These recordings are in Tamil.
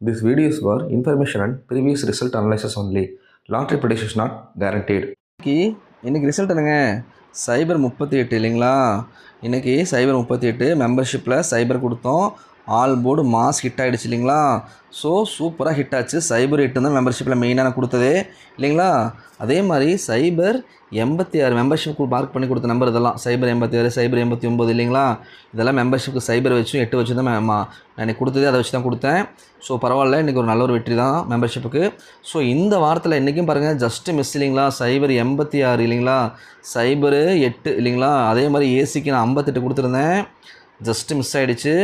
This video is for information and previous result analysis only. Long-term prediction is not guaranteed. இன்னைக்கு ரிசல்ட் என்னங்க சைபர் 38 இல்லைங்களா. இன்றைக்கி சைபர் 38 மெம்பர்ஷிப்பில் சைபர் கொடுத்தோம். ஆல் போர்டு மாஸ் ஹிட் ஆகிடுச்சு இல்லைங்களா. ஸோ சூப்பராக ஹிட் ஆச்சு. சைபர் 8 தான் மெம்பர்ஷிப்பில் மெயினான கொடுத்ததே இல்லைங்களா. அதே மாதிரி சைபர் 86 மெம்பர்ஷிப் மார்க் பண்ணி கொடுத்த நம்பர் இதெல்லாம். சைபர் 86 சைபர் 89 இல்லைங்களா. இதெல்லாம் மெம்பர்ஷிப்புக்கு சைபர் வச்சும் 8 வச்சு தான் நான் எனக்கு கொடுத்ததே, அதை வச்சு தான் கொடுத்தேன். ஸோ பரவாயில்ல, இன்றைக்கி ஒரு நல்ல ஒரு வெற்றி தான் மெம்பர்ஷிப்புக்கு. ஸோ இந்த வாரத்தில் இன்றைக்கும் பாருங்கள் ஜஸ்ட்டு மிஸ் இல்லைங்களா. சைபர் 86 இல்லைங்களா, சைபரு 8 இல்லைங்களா. அதே மாதிரி ஏசிக்கு நான் 58 கொடுத்துருந்தேன், ஜஸ்ட்டு மிஸ் ஆகிடுச்சு.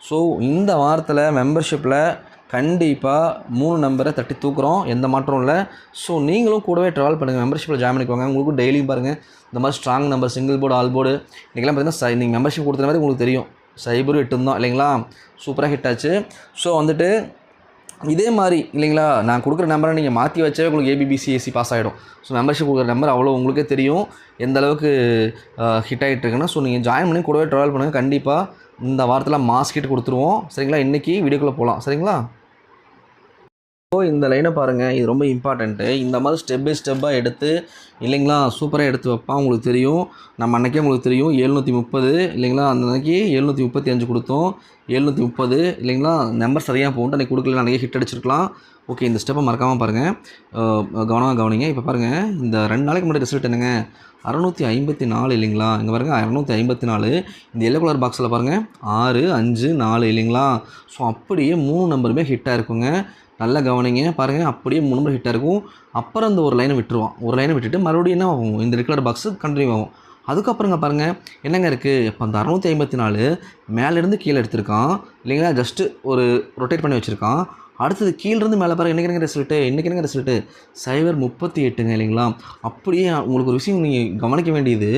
ஸோ இந்த வாரத்தில் மெம்பர்ஷிப்பில் கண்டிப்பாக 3 நம்பரை தட்டி தூக்குறோம், எந்த மாற்றம் இல்லை. ஸோ நீங்களும் கூடவே ட்ராவல் பண்ணுங்கள், மெம்பர்ஷிப்பில் ஜாயின் பண்ணிக்கோங்க. உங்களுக்கும் டெய்லியும் பாருங்கள் இந்த மாதிரி strong number, single board, all board இன்றைக்கெல்லாம் பார்த்தீங்கன்னா நீங்கள் மெம்பர்ஷிப் கொடுத்த மாதிரி உங்களுக்கு தெரியும். சைபரும் 8 தான் இல்லைங்களா, சூப்பராக ஹிட் ஆச்சு. ஸோ வந்துட்டு இதே மாதிரி இல்லைங்களா, நான் கொடுக்குற நம்பரை நீங்கள் மாற்றி வச்சாவே உங்களுக்கு ஏபிபிசிஎஸ்சி பாஸ் ஆகிடும். ஸோ மெம்பர்ஷிப் கொடுக்குற நம்பர் அவ்வளோ உங்களுக்கே தெரியும் எந்த அளவுக்கு ஹிட் ஆகிட்டு இருக்குன்னா. ஸோ நீங்கள் ஜாயின் பண்ணி கூடவே ட்ராவல் பண்ணுங்கள். கண்டிப்பாக இந்த வாரத்தில் மாஸ் கிட் கொடுத்துருவோம் சரிங்களா. இன்றைக்கி வீடியோக்குள்ளே போகலாம் சரிங்களா. ஸோ இந்த லைனை பாருங்கள், இது ரொம்ப இம்பார்ட்டண்ட்டு. இந்த மாதிரி ஸ்டெப் பை ஸ்டெப்பாக எடுத்து இல்லைங்களா சூப்பராக எடுத்து வைப்பான். உங்களுக்கு தெரியும், நம்ம அன்றைக்கே உங்களுக்கு தெரியும் 730 இல்லைங்களா. அந்த அன்றைக்கி 735 கொடுத்தோம், 730 இல்லைங்களா. நம்பர் சரியாக போகணும், அன்றைக்கி கொடுக்கல, அன்றைக்கி ஹிட் அடிச்சிருக்கலாம். ஓகே, இந்த ஸ்டெப்பை மறக்காமல் பாருங்கள், கவனமாக கவனிங்க. இப்போ பாருங்கள், இந்த 2 நாளைக்கு முன்னாடி ரிசல்ட் என்னங்க 654 இல்லைங்களா. இங்கே பாருங்கள் 654. இந்த எல்லோ கலர் பாக்ஸில் பாருங்கள் 6, 5, 4 இல்லைங்களா. ஸோ அப்படியே 3 நம்பருமே ஹிட்டாக இருக்குங்க. நல்லா கவனிங்க பாருங்கள், அப்படியே 3 நம்பர் ஹிட்டாக இருக்கும். அப்புறம் இந்த ஒரு லைனை விட்டுருவான், ஒரு லைனை விட்டுட்டு மறுபடியும் என்ன ஆகும், இந்த ரெட் கலர் பாக்ஸு கண்டினியூ ஆகும். அதுக்கப்புறங்க பாருங்கள் என்னங்க இருக்குது, இப்போ அந்த 654 மேலேருந்து கீழே எடுத்திருக்கான் இல்லைங்களா. ஜஸ்ட்டு ஒரு ரொட்டேட் பண்ணி வச்சுருக்கான். அடுத்தது கீழேருந்து மேலே பாருங்கள் இன்றைக்கி என்னங்க ரிசல்ட்டு சைபர் 38 இல்லைங்களா. அப்படியே உங்களுக்கு ஒரு விஷயம் நீங்கள் கவனிக்க வேண்டியது,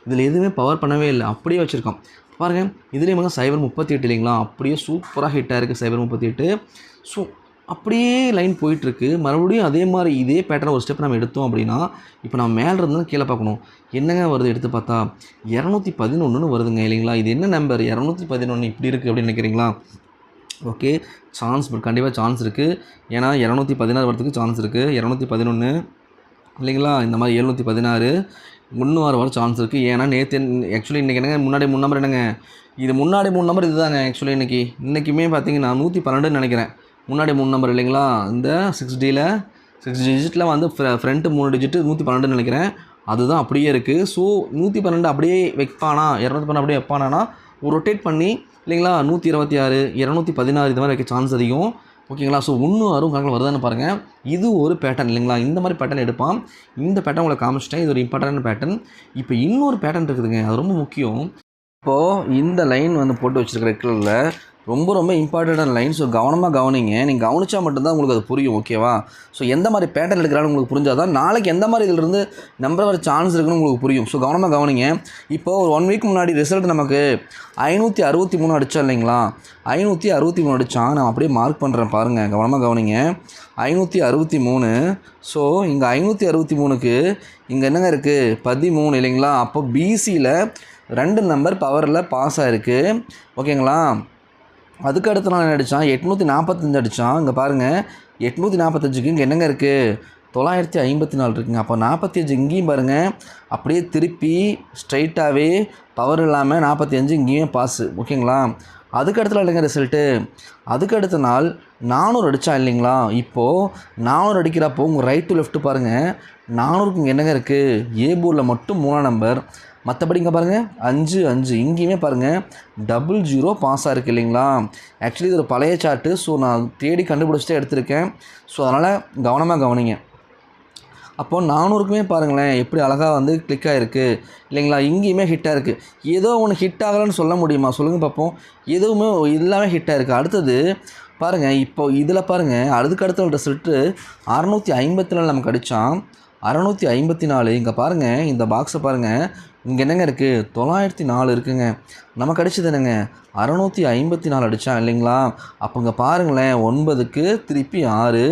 இதில் எதுவுமே பவர் பண்ணவே இல்லை, அப்படியே வச்சுருக்கான் பாருங்கள். இதுலேயும் சைபர் 38 இல்லைங்களா, அப்படியே சூப்பராக ஹிட்டாக இருக்குது சைபர் 38. ஸோ அப்படியே லைன் போயிட்டுருக்கு. மறுபடியும் அதே மாதிரி இதே பேட்டர்ன் ஒரு ஸ்டெப் நம்ம எடுத்தோம் அப்படின்னா, இப்போ நம்ம மேலே இருந்தாலும் கீழே பார்க்கணும். என்னங்க வருது, எடுத்து பார்த்தா 211 வருதுங்க இல்லைங்களா. இது என்ன நம்பர் 211 இப்படி இருக்குது அப்படின்னு நினைக்கிறீங்களா. ஓகே, சான்ஸ் கண்டிப்பாக சான்ஸ் இருக்குது. ஏன்னா 216 வரதுக்கு சான்ஸ் இருக்குது, 211 இல்லைங்களா. இந்த மாதிரி 716 3 வர சான்ஸ் இருக்குது. ஏன்னா நேற்று ஆக்சுவலி இன்றைக்கி என்னங்க முன்னாடி 3 நம்பர் என்னங்க, இது முன்னாடி 3 நம்பர் இது தாங்க. ஆக்சுவலி இன்றைக்குமே பார்த்தீங்கன்னா 112 நினைக்கிறேன். முன்னாடி 3 நம்பர் இல்லைங்களா. இந்த 6 டிஜிட்டில் வந்து ஃப்ரண்ட்டு 3 டிஜிட்டு 112 நினைக்கிறேன். அதுதான் அப்படியே இருக்குது. ஸோ 112 அப்படியே வைப்பானா, 212 அப்படியே வைப்பானா, ஒரு ரொட்டேட் பண்ணி இல்லைங்களா 126, 216 இது மாதிரி வைக்க சான்ஸ் அதிகம் ஓகேங்களா. ஸோ 1 கணக்கில் வருதான்னு பாருங்கள். இது ஒரு பேட்டர்ன் இல்லைங்களா, இந்த மாதிரி பேட்டர்ன் எடுப்பான். இந்த பேட்டர்ன் உங்களை காமிச்சிட்டேன், இது ஒரு இம்பார்ட்டன்ட் பேட்டர்ன். இப்போ இன்னொரு பேட்டர்ன் இருக்குதுங்க, அது ரொம்ப முக்கியம். இப்போது இந்த லைன் வந்து போட்டு வச்சுருக்கிற ரெக்கில் ரொம்ப ரொம்ப இம்பார்ட்டண்டான லைன். ஸோ கவனமாக கவனிங்க, நீங்கள் கவனிச்சா மட்டும்தான் உங்களுக்கு அது புரியும் ஓகேவா. ஸோ எந்த மாதிரி பேட்டர்ன் எடுக்கிறாலும் உங்களுக்கு புரிஞ்சாதான் நாளைக்கு எந்த மாதிரி இதிலிருந்து நம்பர் வர சான்ஸ் இருக்குன்னு உங்களுக்கு புரியும். ஸோ கவனமாக கவனிங்க. இப்போது ஒரு 1 வீக் முன்னாடி ரிசல்ட் நமக்கு 563 அடித்தா இல்லைங்களா, 563 அடித்தான். நான் அப்படியே மார்க் பண்ணுறேன் பாருங்கள், கவனமாக கவனிங்க. 563. ஸோ இங்கே 563க்கு இங்கே என்னங்க இருக்குது 13 இல்லைங்களா. அப்போ பிசியில் 2 நம்பர் பவரில் பாஸ் ஆகிருக்கு ஓகேங்களா. அதுக்கு அடுத்த நாள் என்ன அடித்தான் 845 அடித்தான். இங்கே பாருங்கள் 845க்கு இங்கே என்னங்க இருக்குது 954 இருக்குங்க. அப்போ 45 இங்கேயும் பாருங்கள் அப்படியே திருப்பி ஸ்ட்ரைட்டாகவே பவர் இல்லாமல் 45 இங்கேயும் பாஸு ஓகேங்களா. அதுக்கு அடுத்த நாள் இல்லைங்க ரிசல்ட்டு, அதுக்கு அடுத்த நாள் 400 அடித்தான் இல்லைங்களா. இப்போது 400 அடிக்கிறப்போ உங்கள் ரைட் டு லெஃப்ட்டு பாருங்கள் 400க்கு இங்கே என்னங்க இருக்குது ஏ போர்டில் மட்டும் 3 நம்பர், மற்றபடி இங்கே பாருங்கள் 5, 5 இங்கேயுமே பாருங்கள் 00 பாஸாக இருக்குது இல்லைங்களா. ஆக்சுவலி இது ஒரு பழைய சார்ட்டு. ஸோ நான் தேடி கண்டுபிடிச்சிட்டே எடுத்திருக்கேன். ஸோ அதனால் கவனமாக கவனிங்க. அப்போது 400க்குமே பாருங்களேன் எப்படி அழகாக வந்து கிளிக் ஆகிருக்கு இல்லைங்களா. இங்கேயுமே ஹிட்டாக இருக்குது. ஏதோ ஒன்று ஹிட் ஆகலைன்னு சொல்ல முடியுமா சொல்லுங்கள் பார்ப்போம். எதுவுமே எல்லாமே ஹிட்டாக இருக்குது. அடுத்தது பாருங்கள், இப்போ இதில் பாருங்கள் அதுக்கு அடுத்த ரிசல்ட்டு 654 நமக்கு அடித்தான். 654 இங்கே பாருங்கள், இந்த பாக்ஸை பாருங்கள், இங்கே என்னங்க இருக்குது 904 இருக்குங்க. நமக்கு அடிச்சது என்னங்க 654 அடித்தான் இல்லைங்களா. அப்போ இங்கே பாருங்களேன் 9க்கு திருப்பி 6,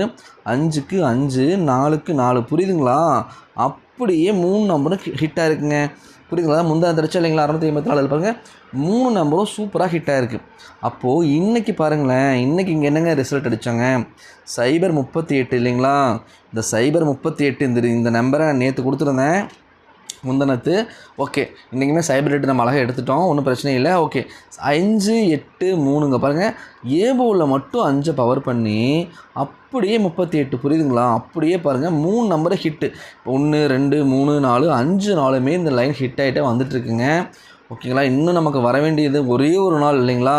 5க்கு 5, 4க்கு 4 புரியுதுங்களா. அப்படியே 3 நம்பரும் ஹிட்டாக இருக்குங்க. புரியுதுங்களா? முந்தா தடிச்சா இல்லைங்களா 684 பாருங்கள் 3 நம்பரும் சூப்பராக ஹிட் ஆகிருக்கு. அப்போது இன்றைக்கி பாருங்களேன், இன்றைக்கி இங்கே என்னங்க ரிசல்ட் அடித்தாங்க, சைபர் 38 இல்லைங்களா? இந்த சைபர் 38 இந்த நம்பரை நான் நேற்று கொடுத்துருந்தேன் முந்தனத்து. ஓகே, இன்றைக்குமே சைபர் ரேட்டு நம்ம அழகாக எடுத்துட்டோம், ஒன்றும் பிரச்சனை இல்லை. ஓகே, 5 8 3ங்க பாருங்கள், ஏபோவில் மட்டும் 5 பவர் பண்ணி அப்படியே 38 புரியுதுங்களா? அப்படியே பாருங்கள் 3 நம்பரை ஹிட்டு. 1 2 3 4 5 நாளுமே இந்த லைன் ஹிட் ஆகிட்டே வந்துட்டுருக்குங்க. ஓகேங்களா? இன்னும் நமக்கு வர வேண்டியது ஒரே ஒரு நாள் இல்லைங்களா?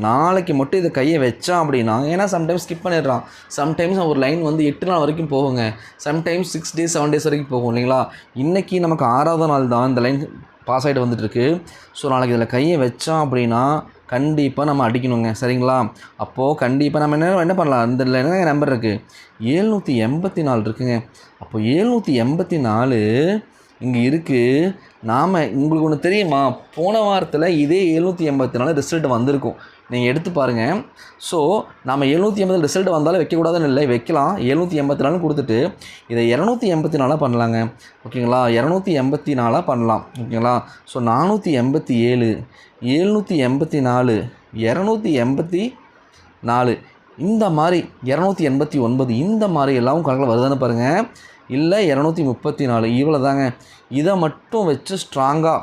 நாளைக்கு மட்டும் இதை கையை வச்சான் அப்படின்னா, ஏன்னா சம்டைம்ஸ் ஸ்கிப் பண்ணிடுறான். சம்டைம்ஸ் ஒரு லைன் வந்து 8 நாள் வரைக்கும் போகுங்க, சம்டைம்ஸ் 6 டேஸ் 7 டேஸ் வரைக்கும் போகும் இல்லைங்களா? இன்றைக்கி நமக்கு 6வது நாள் தான் இந்த லைன் பாஸ் ஆகிட்டு வந்துட்டுருக்கு. ஸோ நாளைக்கு இதில் கையை வச்சான் அப்படின்னா கண்டிப்பாக நம்ம அடிக்கணுங்க, சரிங்களா? அப்போது கண்டிப்பாக நம்ம என்ன பண்ணலாம், இந்த என்ன நம்பர் இருக்குது 784 இருக்குங்க. அப்போ 784 இங்கே இருக்குது. நாம் உங்களுக்கு ஒன்று தெரியுமா, போன வாரத்தில் இதே 784 ரிசல்ட் வந்திருக்கும், நீங்கள் எடுத்து பாருங்கள். ஸோ நாம் 780 ரிசல்ட் வந்தாலும் வைக்கக்கூடாதுன்னு இல்லை, வைக்கலாம். 784 கொடுத்துட்டு இதை 284 பண்ணலாங்க. ஓகேங்களா? 284 பண்ணலாம். ஓகேங்களா? ஸோ 487 784 284 இந்த மாதிரி 289 இந்த மாதிரி எல்லாம் கணக்கில் வருதான்னு பாருங்கள். இல்லை 234 இவ்வளோ தாங்க. இதை மட்டும் வச்சு ஸ்ட்ராங்காக,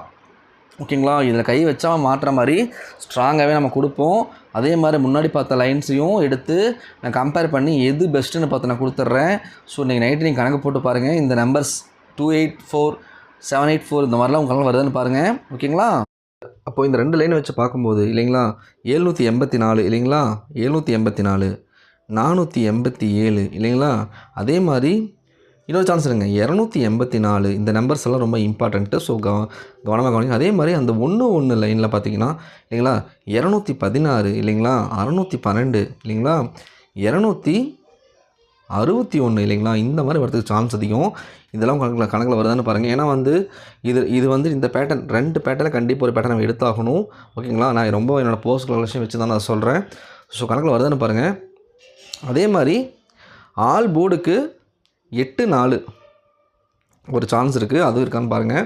ஓகேங்களா, இதில் கை வச்சா மாட்டுற மாதிரி ஸ்ட்ராங்காகவே நம்ம கொடுப்போம். அதே மாதிரி முன்னாடி பார்த்த லைன்ஸையும் எடுத்து நான் கம்பேர் பண்ணி எது பெஸ்ட்டுன்னு பார்த்து நான் கொடுத்துட்றேன். ஸோ இன்றைக்கி நைட்டு நீங்கள் கணக்கு போட்டு பாருங்கள். இந்த நம்பர்ஸ் 284 784 இந்த மாதிரிலாம் உங்களால் வருதுன்னு பாருங்கள். ஓகேங்களா? அப்போது இந்த 2 லைனை வச்சு பார்க்கும்போது இல்லைங்களா, 784 இல்லைங்களா, 784 487 இல்லைங்களா, அதே மாதிரி இன்னொரு சான்ஸ் இருங்க 284 இந்த நம்பர்ஸ் எல்லாம் ரொம்ப இம்பார்ட்டண்ட்டு. ஸோ கவனமாக கவனிங்க. அதே மாதிரி அந்த 1 லைனில் பார்த்தீங்கன்னா இல்லைங்களா 216 இல்லைங்களா, 612 இல்லைங்களா, 261 இல்லைங்களா, இந்த மாதிரி வரதுக்கு சான்ஸ் அதிகம். இதெல்லாம் கணக்கில் வருதான்னு பாருங்கள். ஏன்னா வந்து இது வந்து இந்த பேட்டர்ன் 2 பேட்டர்னில் கண்டிப்பாக ஒரு பேட்டர்ன் நம்ம எடுத்தாகணும். ஓகேங்களா? நான் ரொம்ப என்னோடய போஸ்ட் கலெக்ஷன் வச்சு தான் நான் சொல்கிறேன். ஸோ கணக்கில் வருதான்னு பாருங்கள். அதே மாதிரி ஆல் போர்டுக்கு 8 4 ஒரு சான்ஸ் இருக்குது, அதுவும் இருக்கான்னு பாருங்கள்.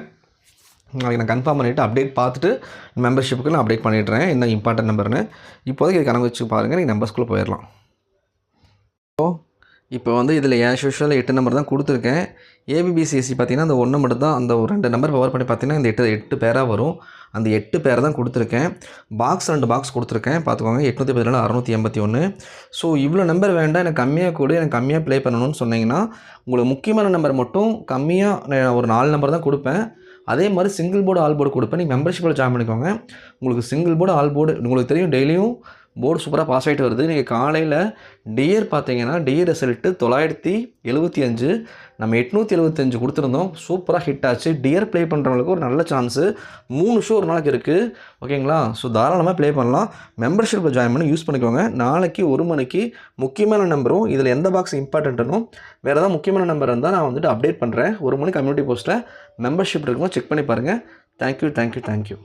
நாளைக்கு நான் கன்ஃபார்ம் பண்ணிவிட்டு அப்டேட் பார்த்துட்டு மெம்பர்ஷிப்புக்கு நான் அப்டேட் பண்ணிடுறேன் என்ன இம்பார்ட்டன்ட் நம்பர்னு. இப்போதைக்கு இது கணக்கு வச்சு பாருங்கள், நீங்கள் நம்பர்ஸ்குள்ளே போயிடலாம். இப்போ வந்து இதில் ஆஸ் யூஷுவல் 8 நம்பர் தான் கொடுத்துருக்கேன். ஏபிபிசிஎஸ்சி பார்த்தீங்கன்னா அந்த 1 மட்டும் தான், அந்த 2 நம்பர் பவர் பண்ணி பார்த்தீங்கன்னா இந்த 8 பேராக வரும். அந்த 8 பேர் தான் கொடுத்துருக்கேன். பாக்ஸ் 2 பாக்ஸ் கொடுத்துருக்கேன் பார்த்துக்கோங்க. 814 681. ஸோ இவ்வளோ நம்பர் வேண்டாம், எனக்கு கம்மியாக கூட, எனக்கு கம்மியாக ப்ளே பண்ணணும்னு சொன்னீங்கன்னா உங்களுக்கு முக்கியமான நம்பர் மட்டும் கம்மியாக ஒரு 4 நம்பர் தான் கொடுப்பேன். அதே மாதிரி சிங்கிள் போர்டு ஆல் போர்டு கொடுப்பேன். நீங்கள் மெம்பர்ஷிப்பில் ஜாயின் பண்ணிக்கோங்க. உங்களுக்கு சிங்கிள் போர்டு ஆல் போர்டு உங்களுக்கு தெரியும், டெய்லியும் போர்டு சூப்பராக பாஸ் ஆகிட்டு வருது. நீங்கள் காலையில் டியர் பார்த்தீங்கன்னா டியர் ரிசல்ட்டு 975, நம்ம 875 கொடுத்துருந்தோம். சூப்பராக ஹிட் ஆச்சு. டியர் ப்ளே பண்ணுறவங்களுக்கு ஒரு நல்ல சான்ஸு 3 ஷோ ஒரு நாளைக்கு இருக்குது. ஓகேங்களா? ஸோ தாராளமாக ப்ளே பண்ணலாம். மெம்பர்ஷிப்பில் ஜாயின் பண்ணி யூஸ் பண்ணிக்கோங்க. நாளைக்கு 1 மணிக்கு முக்கியமான நம்பரும் இதில் எந்த பாக்ஸ் இம்பார்ட்டன்ட்னும் வேறு ஏதாவது முக்கியமான நம்பர் இருந்தால் நான் வந்துட்டு அப்டேட் பண்ணுறேன். 1 மணி கம்யூனிட்டி போஸ்ட்டில் மெம்பர்ஷிப் இருக்கும்போது செக் பண்ணி பாருங்கள். தேங்க்யூ.